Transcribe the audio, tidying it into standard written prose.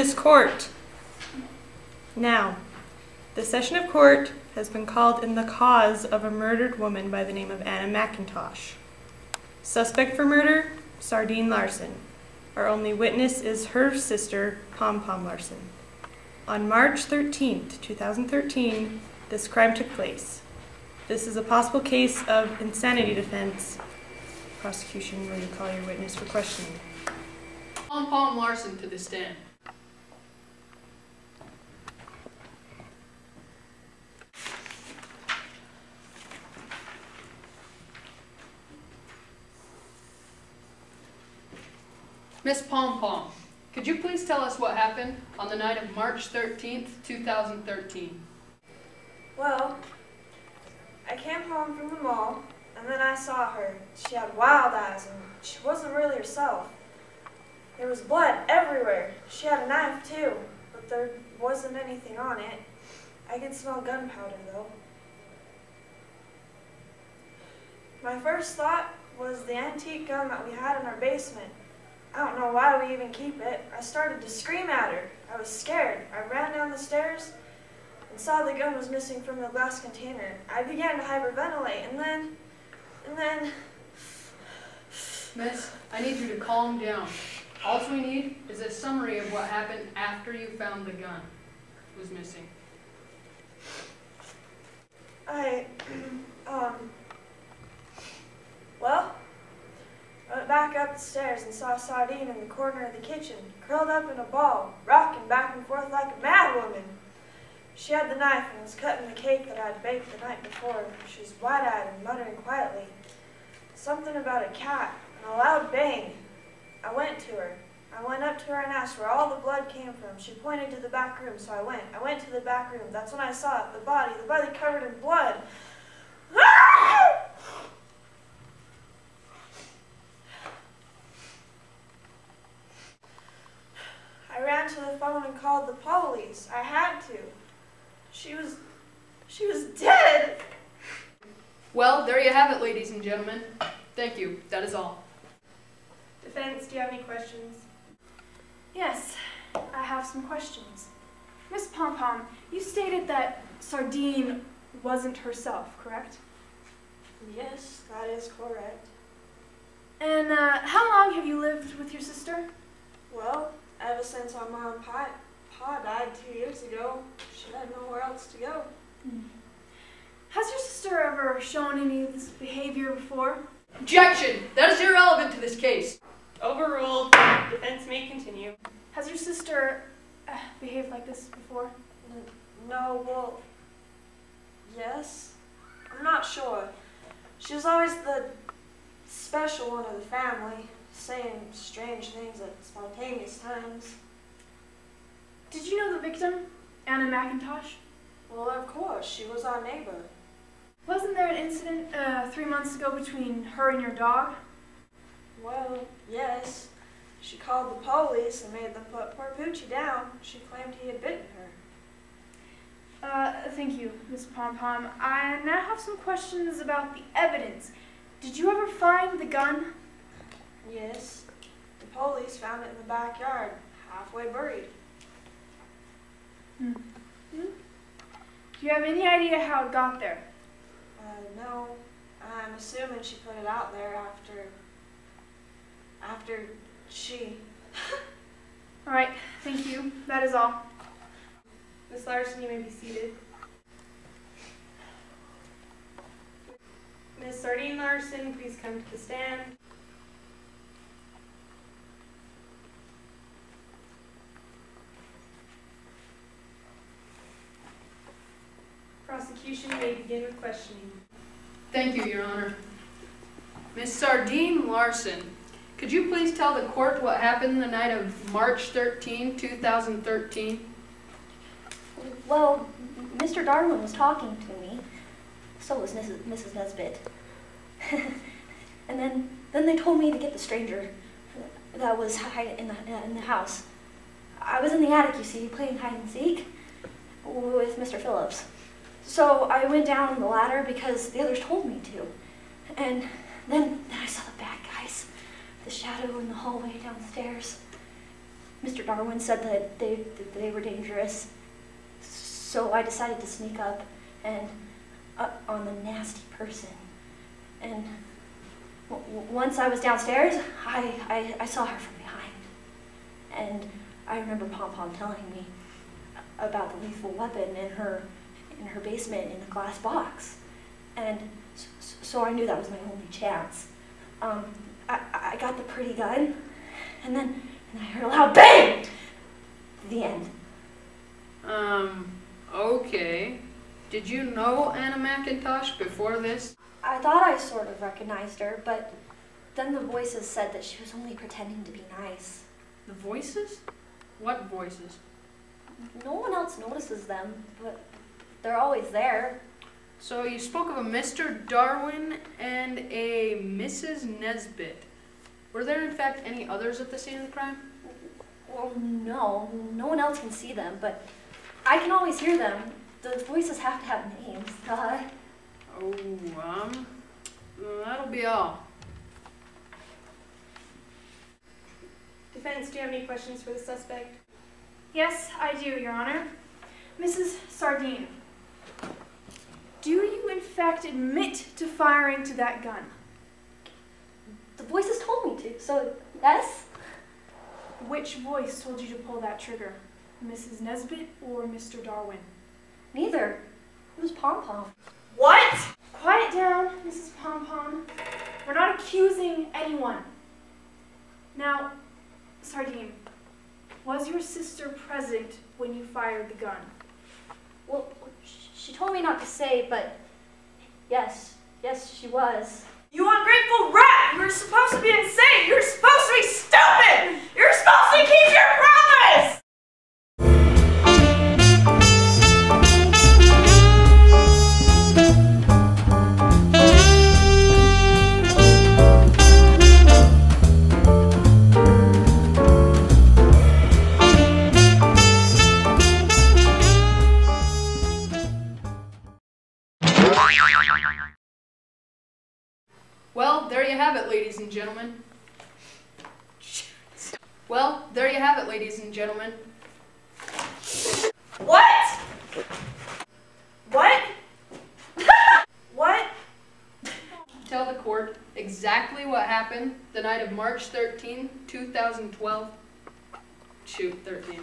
this court. Now, the session of court has been called in the cause of a murdered woman by the name of Anna McIntosh. Suspect for murder, Sardine Larson. Our only witness is her sister, Pom Pom Larson. On March 13th, 2013, this crime took place. This is a possible case of insanity defense. Prosecution, will you call your witness for questioning? Pom Pom Larson to the stand. Miss Pom Pom, could you please tell us what happened on the night of March 13th, 2013? Well, I came home from the mall, and then I saw her. She had wild eyes, and she wasn't really herself. There was blood everywhere. She had a knife, too, but there wasn't anything on it. I could smell gunpowder, though. My first thought was the antique gun that we had in our basement. I don't know why we even keep it. I started to scream at her. I was scared. I ran down the stairs and saw the gun was missing from the glass container. I began to hyperventilate, and then... Miss, I need you to calm down. All we need is a summary of what happened after you found the gun was missing. Well, I went back up the stairs and saw Sardine in the corner of the kitchen, curled up in a ball, rocking back and forth like a mad woman. She had the knife and was cutting the cake that I'd baked the night before. She was wide-eyed and muttering quietly. Something about a cat and a loud bang. I went to her. I went up to her and asked where all the blood came from. She pointed to the back room, so I went. I went to the back room. That's when I saw it, the body covered in blood. I ran to the phone and called the police. I had to. She was dead. Well, there you have it, ladies and gentlemen. Thank you. That is all. Defense, do you have any questions? Yes, I have some questions. Miss Pom Pom, you stated that Sardine wasn't herself, correct? Yes, that is correct. And how long have you lived with your sister? Well, ever since our mom and pa died 2 years ago, she had nowhere else to go. Has your sister ever shown any of this behavior before? Objection! That is irrelevant to this case. Overruled. Defense may continue. Has your sister behaved like this before? No, well, yes. I'm not sure. She was always the special one of the family, saying strange things at spontaneous times. Did you know the victim, Anna McIntosh? Well, of course, she was our neighbor. Wasn't there an incident 3 months ago between her and your dog? Well, yes. She called the police and made them put poor Poochie down. She claimed he had bitten her. Thank you, Miss Pom Pom. I now have some questions about the evidence. Did you ever find the gun? Yes. The police found it in the backyard, halfway buried. Do you have any idea how it got there? No. I'm assuming she put it out there after she... All right, thank you. That is all. Miss Larson, you may be seated. Miss Sardine Larson, please come to the stand. Prosecution may begin with questioning. Thank you, Your Honor. Miss Sardine Larson, could you please tell the court what happened the night of March 13, 2013? Well, Mr. Darwin was talking to me. So was Mrs. Nesbitt. And then they told me to get the stranger that was hiding in the house. I was in the attic, you see, playing hide and seek with Mr. Phillips. So I went down the ladder because the others told me to. And then I saw the bad guys, the shadow in the hallway downstairs. Mr. Darwin said that they were dangerous. So I decided to sneak up and on the nasty person. And once I was downstairs, I saw her from behind. And I remember Pom Pom telling me about the lethal weapon in her basement in the glass box. And so I knew that was my only chance. I got the pretty gun, and then I heard a loud bang! The end. Okay. Did you know Anna McIntosh before this? I thought I sort of recognized her, but then the voices said that she was only pretending to be nice. The voices? What voices? No one else notices them, but they're always there. So you spoke of a Mr. Darwin and a Mrs. Nesbit. Were there in fact any others at the scene of the crime? Well, no one else can see them, but I can always hear them. The voices have to have names. That'll be all. Defense, do you have any questions for the suspect? Yes, I do, Your Honor. Mrs. Sardine, do you in fact admit to firing to that gun? The voices told me to, so yes. Which voice told you to pull that trigger? Mrs. Nesbit or Mr. Darwin? Neither. It was Pom Pom. What? Quiet down, Mrs. Pom Pom. We're not accusing anyone. Now, Sardine, was your sister present when you fired the gun? Well, she told me not to say, but yes, she was. You ungrateful rat! You were supposed to be insane! You were supposed to be stupid! You're supposed to keep your promise! Well, there you have it, ladies and gentlemen. Well, there you have it, ladies and gentlemen. What? What? What? Tell the court exactly what happened the night of March 13, 2012. Shoot, 13.